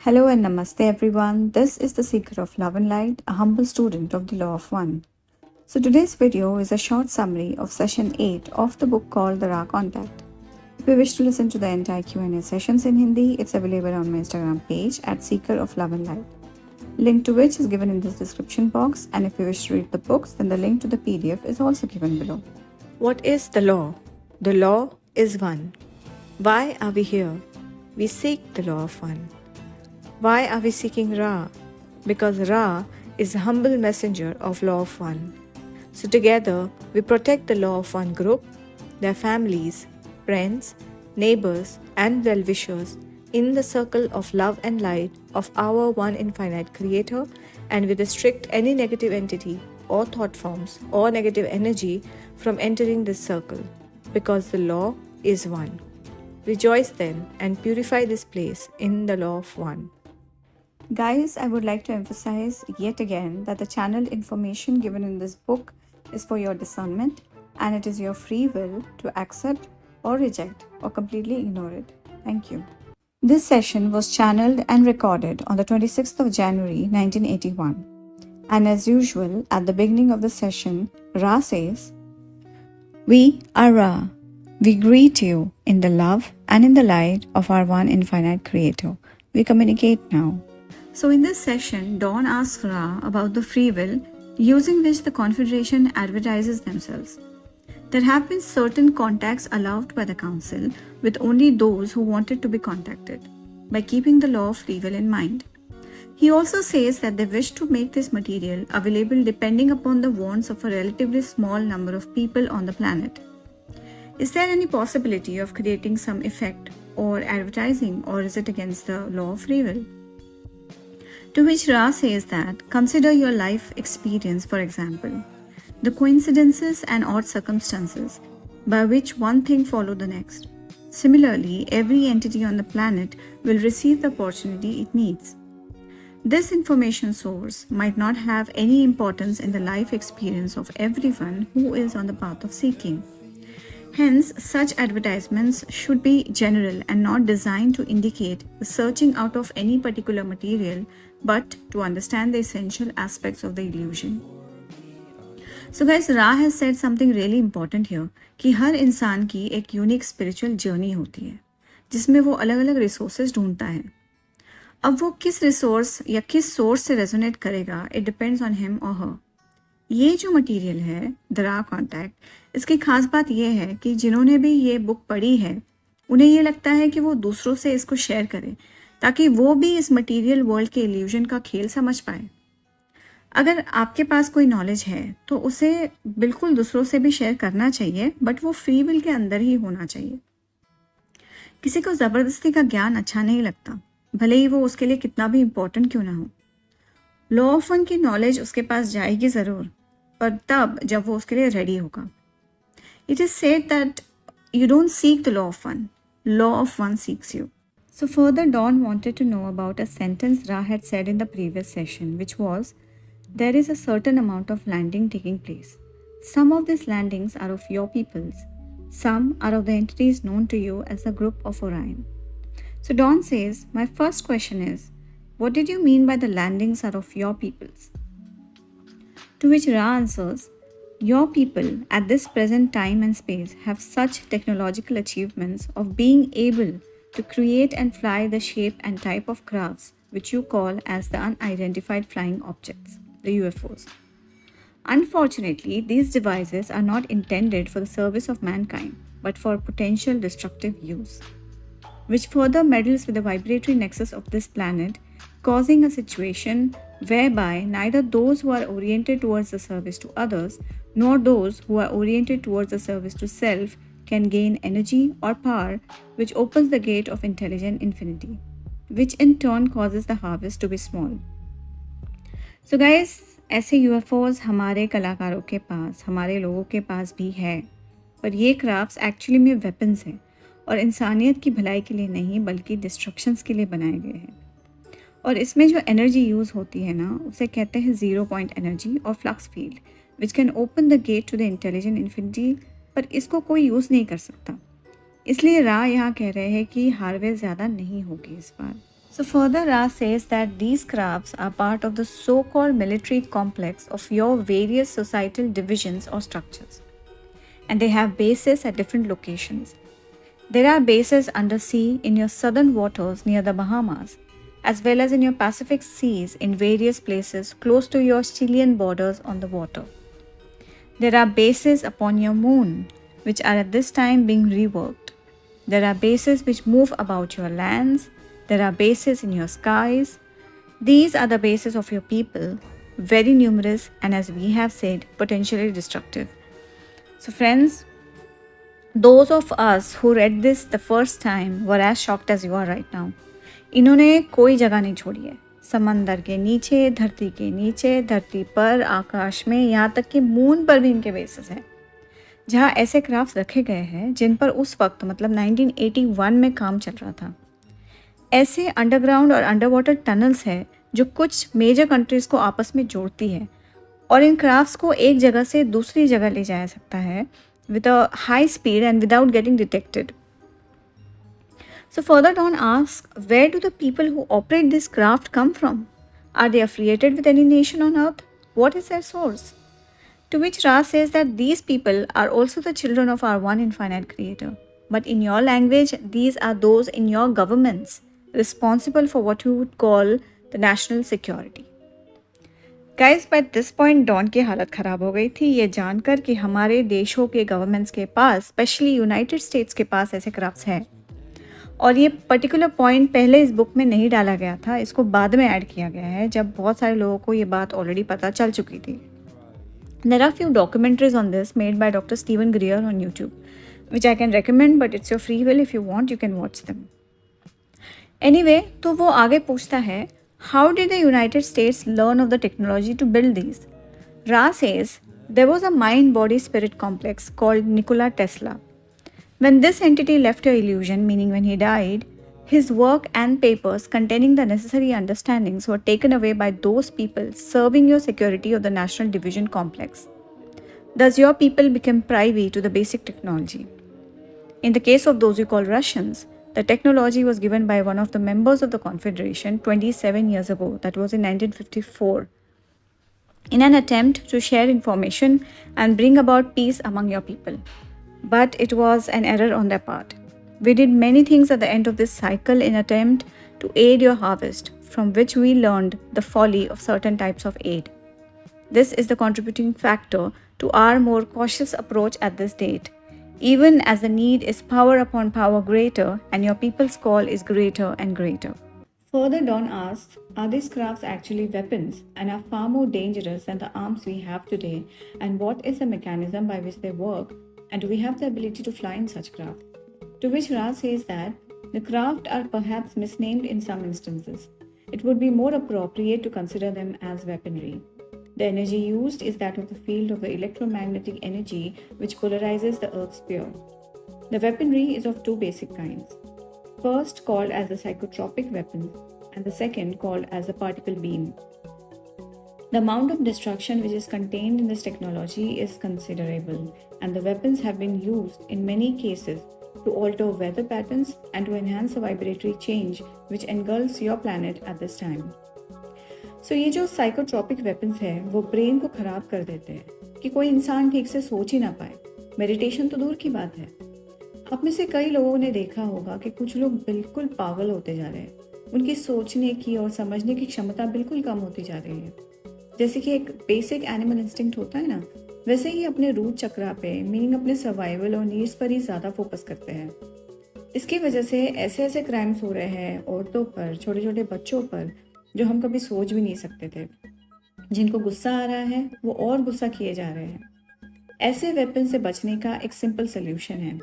Hello and namaste everyone. This is the Seeker of Love and Light, a humble student of the Law of One. So today's video is a short summary of session 8 of the book called The Raw Contact. If you wish to listen to the entire Q&A sessions in Hindi, it's available on my Instagram page at Seeker of Love and Light. Link to which is given in this description box, and if you wish to read the books, then the link to the PDF is also given below. What is the law? The law is one. Why are we here? We seek the law of one. Why are we seeking Ra? Because Ra is the humble messenger of law of one. So together we protect the law of one group, their families, friends, neighbors and well-wishers in the circle of love and light of our one infinite creator, and we restrict any negative entity or thought forms or negative energy from entering this circle, because the law is one. Rejoice then and purify this place in the law of one. Guys, I would like to emphasize yet again that the channeled information given in this book is for your discernment, and it is your free will to accept or reject or completely ignore it. Thank you. This session was channeled and recorded on the 26th of January 1981. And as usual, at the beginning of the session, Ra says, "We are Ra. We greet you in the love and in the light of our one infinite creator. We communicate now." So in this session, Dawn asks Ra about the free will using which the Confederation advertises themselves. There have been certain contacts allowed by the Council with only those who wanted to be contacted, by keeping the law of free will in mind. He also says that they wish to make this material available depending upon the wants of a relatively small number of people on the planet. Is there any possibility of creating some effect or advertising, or is it against the law of free will? To which Ra says that, consider your life experience, for example, the coincidences and odd circumstances by which one thing followed the next. Similarly, every entity on the planet will receive the opportunity it needs. This information source might not have any importance in the life experience of everyone who is on the path of seeking. Hence, such advertisements should be general and not designed to indicate the searching out of any particular material, but to understand the essential aspects of the illusion. So guys, Ra has said something really important here, कि हर इंसान की एक unique spiritual journey होती है जिसमें वो अलग अलग रिसोर्सेज ढूंढता है. अब वो किस रिसोर्स या किस सोर्स से रेजोनेट करेगा, इट डिपेंड्स ऑन हिम और हर. ये जो मटेरियल है, द रा कॉन्टैक्ट, इसकी खास बात यह है कि जिन्होंने भी ये बुक पढ़ी है उन्हें ये लगता है कि वो दूसरों से इसको शेयर करें ताकि वो भी इस मटेरियल वर्ल्ड के इल्यूजन का खेल समझ पाए. अगर आपके पास कोई नॉलेज है तो उसे बिल्कुल दूसरों से भी शेयर करना चाहिए, बट वो फ्री विल के अंदर ही होना चाहिए. किसी को ज़बरदस्ती का ज्ञान अच्छा नहीं लगता, भले ही वो उसके लिए कितना भी इम्पोर्टेंट क्यों ना हो. लॉ ऑफ वन की नॉलेज उसके पास जाएगी ज़रूर, पर तब जब वो उसके लिए रेडी होगा. It is said that you don't seek the law of one, law of one seeks you. So further, Dawn wanted to know about a sentence Ra had said in the previous session, which was, there is a certain amount of landing taking place. Some of these landings are of your peoples. Some are of the entities known to you as the group of Orion. So Dawn says, my first question is, what did you mean by the landings are of your peoples? To which Ra answers, your people at this present time and space have such technological achievements of being able to create and fly the shape and type of crafts which you call as the unidentified flying objects, the UFOs. Unfortunately, these devices are not intended for the service of mankind, but for potential destructive use, which further meddles with the vibratory nexus of this planet, causing a situation whereby neither those who are oriented towards the service to others nor those who are oriented towards the service to self can gain energy or power, which opens the gate of intelligent infinity, which in turn causes the harvest to be small. So guys, ऐसे UFOs हमारे कलाकारों के पास, हमारे लोगों के पास भी है, पर ये क्राफ्ट्स एक्चुअली में वेपन्स हैं और इंसानियत की भलाई के लिए नहीं बल्कि डिस्ट्रक्शंस के लिए बनाए गए हैं. और इसमें जो एनर्जी यूज़ होती है ना, उसे कहते हैं ज़ीरो पॉइंट एनर्जी और flux field, which can open the gate to the intelligent infinity, पर इसको कोई यूज़ नहीं कर सकता. इसलिए रा यहाँ कह रहे हैं कि हार्वेस्ट ज़्यादा नहीं होगी इस बार. So further, Ra says that these crafts are part of the so-called military complex of your various societal divisions or structures, and they have bases at different locations. There are bases undersea in your southern waters near the Bahamas, as well as in your Pacific seas in various places close to your Chilean borders on the water. There are bases upon your moon, which are at this time being reworked. There are bases which move about your lands. There are bases in your skies. These are the bases of your people, very numerous and, as we have said, potentially destructive. So, friends, those of us who read this the first time were as shocked as you are right now. इन्होंने कोई जगह नहीं छोड़ी है, समंदर के नीचे, धरती पर, आकाश में, यहाँ तक कि मून पर भी इनके बेसिस हैं, जहाँ ऐसे क्राफ्ट रखे गए हैं जिन पर उस वक्त मतलब 1981 में काम चल रहा था। ऐसे अंडरग्राउंड और अंडर वाटर टनल्स हैं जो कुछ मेजर कंट्रीज़ को आपस में जोड़ती है, और इन क्राफ्ट्स को एक जगह से दूसरी जगह ले जाया सकता है with a high speed and without getting detected. So further Dawn asks, where do the people who operate this craft come from? Are they affiliated with any nation on earth? What is their source? To which Ra says that these people are also the children of our one infinite creator. But in your language, these are those in your governments responsible for what you would call the national security. Guys, by this point Don की हालत ख़राब हो गई थी ये जानकर कि हमारे देशों के गवर्नमेंट्स के पास, स्पेशली यूनाइटेड स्टेट्स के पास ऐसे क्राफ्ट्स हैं। और ये पर्टिकुलर पॉइंट पहले इस बुक में नहीं डाला गया था, इसको बाद में ऐड किया गया है जब बहुत सारे लोगों को ये बात ऑलरेडी पता चल चुकी थी। There are few documentaries on this made by doctor Steven Greer on YouTube, which I can recommend, but it's your free will, if you want you can watch them. Anyway, तो वो आगे पूछता है, how did the United States learn of the technology to build these? Ra says there was a mind-body-spirit complex called Nikola Tesla. When this entity left your illusion, meaning when he died, his work and papers containing the necessary understandings were taken away by those people serving your security of the National Division Complex. Thus, your people became privy to the basic technology. In the case of those you call Russians, the technology was given by one of the members of the Confederation 27 years ago, that was in 1954, in an attempt to share information and bring about peace among your people. But it was an error on their part. We did many things at the end of this cycle in attempt to aid your harvest, from which we learned the folly of certain types of aid. This is the contributing factor to our more cautious approach at this date, even as the need is power upon power greater and your people's call is greater and greater. Further, Dawn asks, are these crafts actually weapons and are far more dangerous than the arms we have today, and what is the mechanism by which they work, and do we have the ability to fly in such craft? To which Ra says that the craft are perhaps misnamed in some instances. It would be more appropriate to consider them as weaponry. The energy used is that of the field of the electromagnetic energy which polarizes the Earth's sphere. The weaponry is of two basic kinds. First called as the psychotropic weapon, and the second called as the particle beam. The amount of destruction which is contained in this technology is considerable, and the weapons have been used in many cases to alter weather patterns and to enhance the vibratory change which engulfs your planet at this time. So ये जो psychotropic weapons है वो brain को ख़राब कर देते हैं कि कोई इंसान ठीक से सोच ही ना पाए, मेडिटेशन तो दूर की बात है। आप में से कई लोगों ने देखा होगा कि कुछ लोग बिल्कुल पागल होते जा रहे हैं, उनकी सोचने की और समझने की क्षमता बिल्कुल कम होती जा रही है। जैसे कि एक बेसिक एनिमल इंस्टिंक्ट होता है ना, वैसे ही अपने रूट चक्रा पे, मीनिंग अपने सर्वाइवल और नीड्स पर ही ज़्यादा फोकस करते हैं। इसकी वजह से ऐसे ऐसे क्राइम्स हो रहे हैं औरतों पर, छोटे छोटे बच्चों पर, जो हम कभी सोच भी नहीं सकते थे। जिनको गुस्सा आ रहा है वो और गुस्सा किए जा रहे हैं। ऐसे वेपन से बचने का एक सिंपल सोल्यूशन है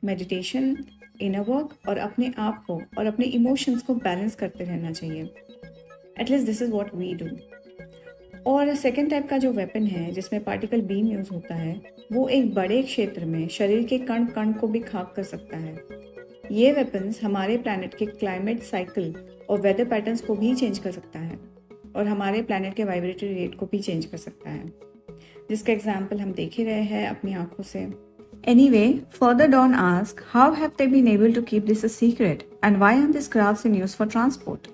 मेडिटेशन, इनर वर्क और अपने आप को और अपने इमोशंस को बैलेंस करते रहना चाहिए। At least this is what we do. और सेकेंड टाइप का जो वेपन है जिसमें पार्टिकल बीम यूज़ होता है, वो एक बड़े क्षेत्र में शरीर के कण कण को भी खाक कर सकता है। ये वेपन्स हमारे प्लैनेट के क्लाइमेट साइकिल और वेदर पैटर्न्स को भी चेंज कर सकता है और हमारे प्लैनेट के वाइब्रेटरी रेट को भी चेंज कर सकता है, जिसका एग्जाम्पल हम देख ही रहे हैं अपनी आंखों से। Anyway, further down ask, how have they been able to keep this a secret and why aren't these crafts in use for transport?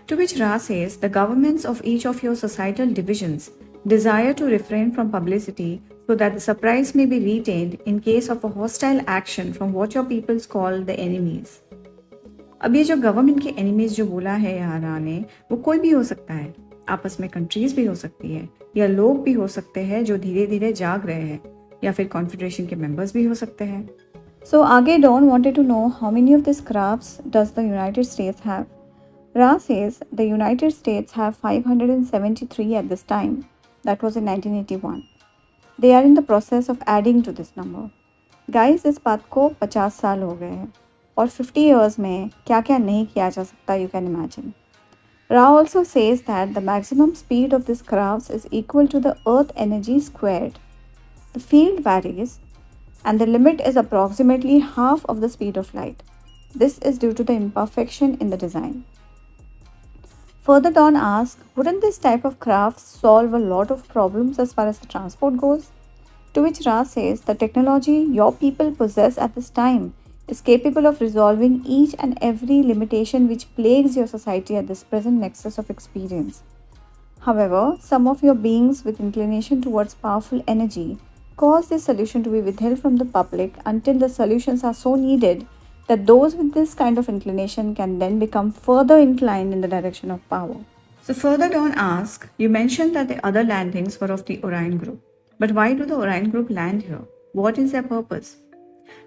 To which Ra says, the governments of each of your societal divisions desire to refrain from publicity so that the surprise may be retained in case of a hostile action from what your peoples call the enemies. अब ये जो government के enemies जो बोला है यहाँ रा ने, वो कोई भी हो सकता है, आपस में कंट्रीज भी हो सकती है या लोग भी हो सकते हैं जो धीरे धीरे जाग रहे हैं या फिर कॉन्फेडरेशन के मेंबर्स भी हो सकते हैं. So आगे Dawn wanted to know how many of these crafts does the United States have. Ra says the United States have 573 at this time. That was in 1981. They are in the process of adding to this number. Guys, इस बात को 50 साल हो गए हैं और 50 years में क्या क्या नहीं किया जा सकता, you can imagine. Ra also says that the maximum speed of these crafts is equal to the earth energy squared. The field varies and the limit is approximately half of the speed of light. This is due to the imperfection in the design. Further Dawn asks, wouldn't this type of crafts solve a lot of problems as far as the transport goes? To which Ra says, the technology your people possess at this time is capable of resolving each and every limitation which plagues your society at this present nexus of experience. However, some of your beings with inclination towards powerful energy cause this solution to be withheld from the public until the solutions are so needed that those with this kind of inclination can then become further inclined in the direction of power. So further down ask, you mentioned that the other landings were of the Orion group. But why do the Orion group land here? What is their purpose?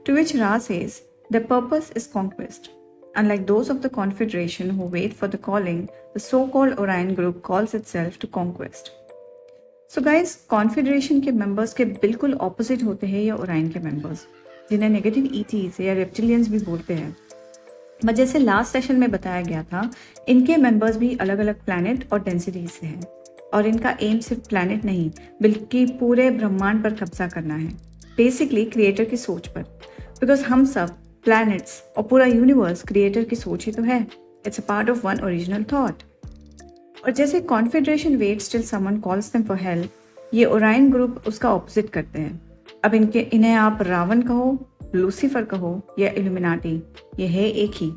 To which Ra says, their purpose is conquest. Unlike those of the Confederation who wait for the calling, the so-called Orion group calls itself to conquest. So guys, Confederation के members के बिल्कुल opposite होते हैं ये Orion के members, जिन्हें negative ETs या reptilians भी बोलते हैं. बट जैसे लास्ट सेशन में बताया गया था, इनके मेंबर्स भी अलग अलग प्लैनेट और डेंसिटीज से हैं और इनका एम सिर्फ प्लैनेट नहीं बल्कि पूरे ब्रह्मांड पर कब्जा करना है, बेसिकली क्रिएटर की सोच पर. बिकॉज हम सब प्लैनेट्स और पूरा यूनिवर्स क्रिएटर की सोच ही तो है. It's a part of one original thought. और जैसे confederation waits till someone calls them for help, ये ओरायन ग्रुप उसका ऑपोजिट करते हैं. अब इन्हें आप रावण कहो, लूसीफर कहो या इल्यूमिनाटी, ये है एक ही.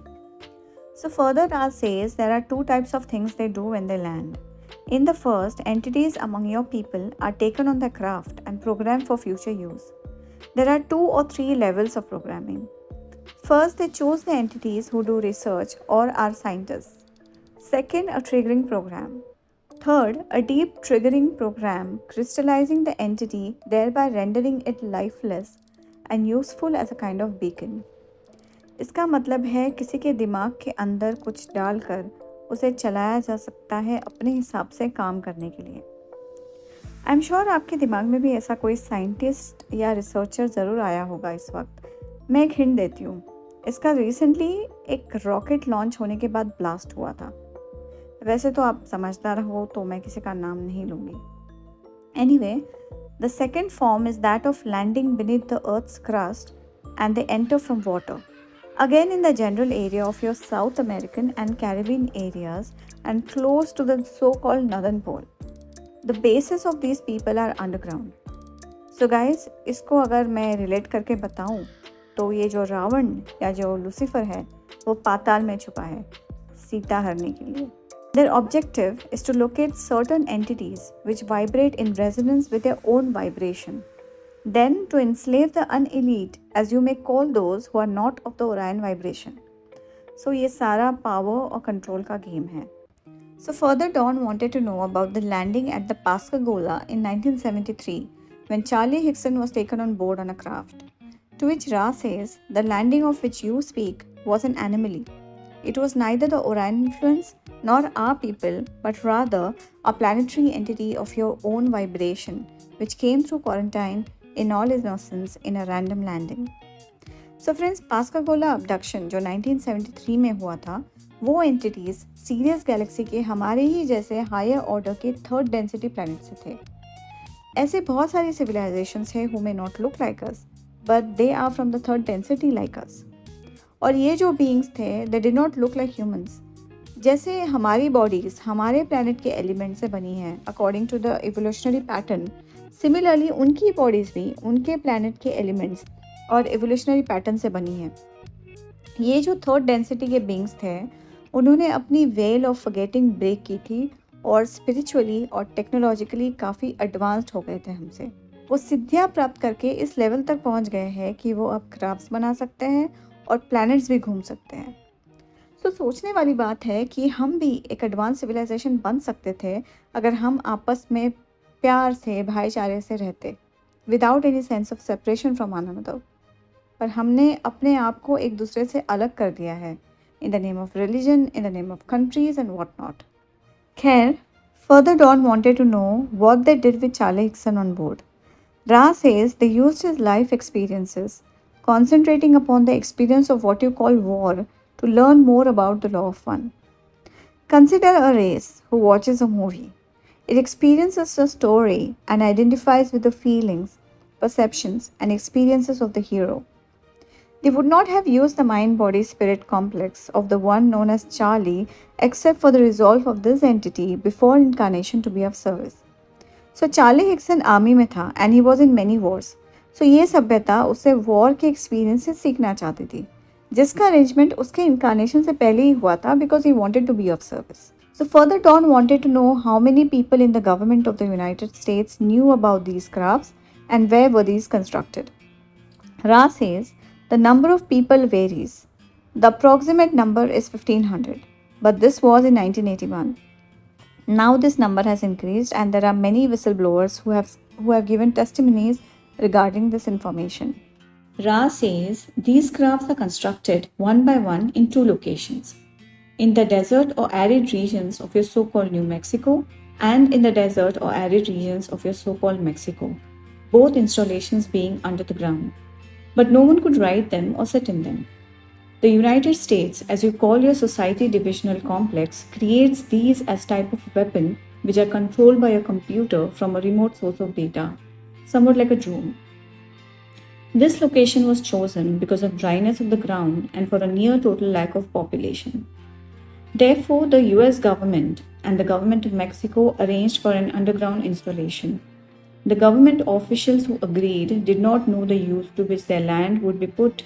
So further Ra says there are two types of things they do when they land. In the first, entities among your people are taken on their craft and programmed for future use. There are 2 or 3 levels of programming. First, they choose the entities who do research or are scientists. Second, a triggering program. Third, a deep triggering program crystallizing the entity, thereby rendering it lifeless and useful as a kind of beacon. इसका मतलब है किसी के दिमाग के अंदर कुछ डालकर उसे चलाया जा सकता है अपने हिसाब से काम करने के लिए. आई एम श्योर आपके दिमाग में भी ऐसा कोई साइंटिस्ट या रिसर्चर ज़रूर आया होगा इस वक्त. मैं एक हिंट देती हूँ, इसका रिसेंटली एक रॉकेट लॉन्च होने के बाद ब्लास्ट हुआ था. वैसे तो आप समझदार हो तो मैं किसी का नाम नहीं लूँगी. Anyway, the second form is that of landing beneath the earth's crust and they enter from water. Again in the general area of your South American and Caribbean areas and close to the so-called Northern Pole. The bases of these people are underground. So guys, इसको अगर मैं relate करके बताऊँ तो ये जो रावण या जो लूसीफर है वो पाताल में छुपा है सीता हरने के लिए. Their objective is to locate certain entities which vibrate in resonance with their own vibration. Then to enslave the unelite, as you may call those who are not of the Orion vibration. So ये सारा power और control का game है. So further Dawn wanted to know about the landing at the Pascagoula in 1973 when Charlie Hickson was taken on board on a craft. To which Ra says, the landing of which you speak was an anomaly. It was neither the Orion influence nor our people, but rather a planetary entity of your own vibration which came through quarantine in all innocence in a random landing. So friends, Pascagoula abduction जो 1973 में हुआ था, वो entities serious Galaxy के हमारे ही जैसे higher order के third density planet से थे. ऐसे बहुत सारी सिविलाइजेशंस हैं who may not look like us, but they are from the third density like us. और ये जो beings थे, they did not look like humans. जैसे हमारी बॉडीज़ हमारे प्लैनेट के एलिमेंट से बनी हैं according to the evolutionary pattern, similarly उनकी बॉडीज़ भी उनके प्लैनेट के एलिमेंट्स और एवोल्यूशनरी पैटर्न से बनी हैं। ये जो थर्ड डेंसिटी के बींग्स थे, उन्होंने अपनी वेल ऑफ फॉरगेटिंग ब्रेक की थी और स्पिरिचुअली और टेक्नोलॉजिकली काफ़ी एडवांस्ड हो गए थे हमसे। वो सिद्धियाँ प्राप्त करके इस लेवल तक पहुँच गए हैं कि वो अब क्राफ्ट्स बना सकते हैं और प्लैनेट्स भी घूम सकते हैं। तो सोचने वाली बात है कि हम भी एक एडवांस सिविलाइजेशन बन सकते थे अगर हम आपस में प्यार से, भाईचारे से रहते, without any sense of separation from one another. पर हमने अपने आप को एक दूसरे से अलग कर दिया है, in the name of religion, in the name of countries and what not. खैर, further Dawn wanted to know what they did with Charlie Hickson on board. Ra says they used his life experiences, concentrating upon the experience of what you call war, to learn more about the law of fun. Consider a race who watches a movie. It experiences a story and identifies with the feelings, perceptions, and experiences of the hero. They would not have used the mind body spirit complex of the one known as Charlie except for the resolve of this entity before incarnation to be of service. So Charlie Hickson army में था and he was in many wars. So ये सभ्यता उससे war के experience से सीखना चाहती थी, जिसका अरेंजमेंट उसके इनकारनेशन से पहले ही हुआ था because he wanted to be of service. So further Dawn wanted to know how many people in the government of the United States knew about these crafts and where were these constructed. Ra says the number of people varies. The approximate number is 1500, but this was in 1981. Now this number has increased and there are many whistleblowers who have given testimonies regarding this information. Ra says these crafts are constructed one by one in two locations, in the desert or arid regions of your so-called New Mexico and in the desert or arid regions of your so-called Mexico, both installations being under the ground. But no one could ride them or sit in them. The United States, as you call your society divisional complex, creates these as type of weapon which are controlled by a computer from a remote source of data, somewhat like a drone. This location was chosen because of dryness of the ground and for a near total lack of population. Therefore, the US government and the government of Mexico arranged for an underground installation. The government officials who agreed did not know the use to which their land would be put,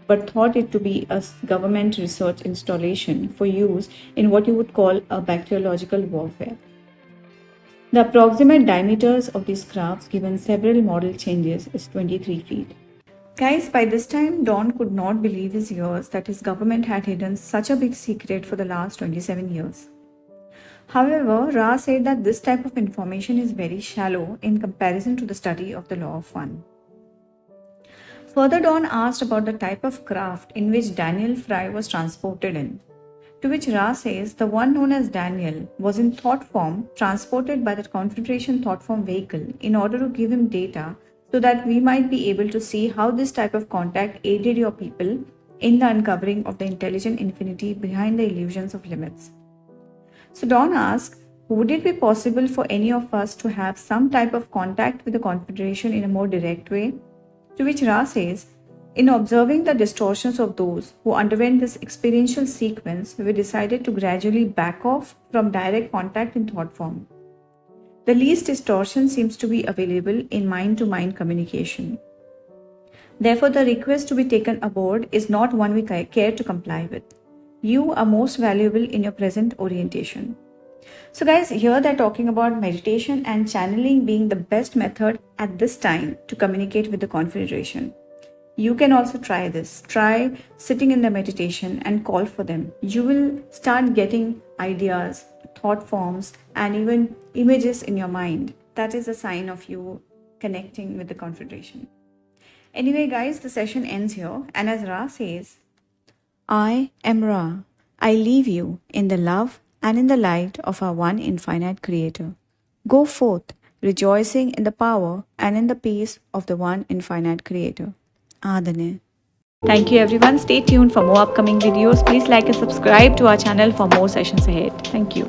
but thought it to be a government research installation for use in what you would call a bacteriological warfare. The approximate diameters of these crafts, given several model changes, is 23 feet. Guys, by this time, Dawn could not believe his ears that his government had hidden such a big secret for the last 27 years. However, Ra said that this type of information is very shallow in comparison to the study of the law of fun. Further, Dawn asked about the type of craft in which Daniel Fry was transported in, to which Ra says the one known as Daniel was in thought form transported by the Confederation thought form vehicle in order to give him data so that we might be able to see how this type of contact aided your people in the uncovering of the intelligent infinity behind the illusions of limits. So Dawn asks, would it be possible for any of us to have some type of contact with the Confederation in a more direct way? To which Ra says, in observing the distortions of those who underwent this experiential sequence, we decided to gradually back off from direct contact in thought form. The least distortion seems to be available in mind-to-mind communication. Therefore, the request to be taken aboard is not one we care to comply with. You are most valuable in your present orientation. So guys, here they're talking about meditation and channeling being the best method at this time to communicate with the Confederation. You can also try this. Try sitting in the meditation and call for them. You will start getting ideas, thought forms, and even images in your mind. That is a sign of you connecting with the Confederation. Anyway, guys, the session ends here. And as Ra says, I am Ra. I leave you in the love and in the light of our one infinite Creator. Go forth, rejoicing in the power and in the peace of the one infinite Creator. Adane. Thank you everyone. Stay tuned for more upcoming videos. Please like and subscribe to our channel for more sessions ahead. Thank you.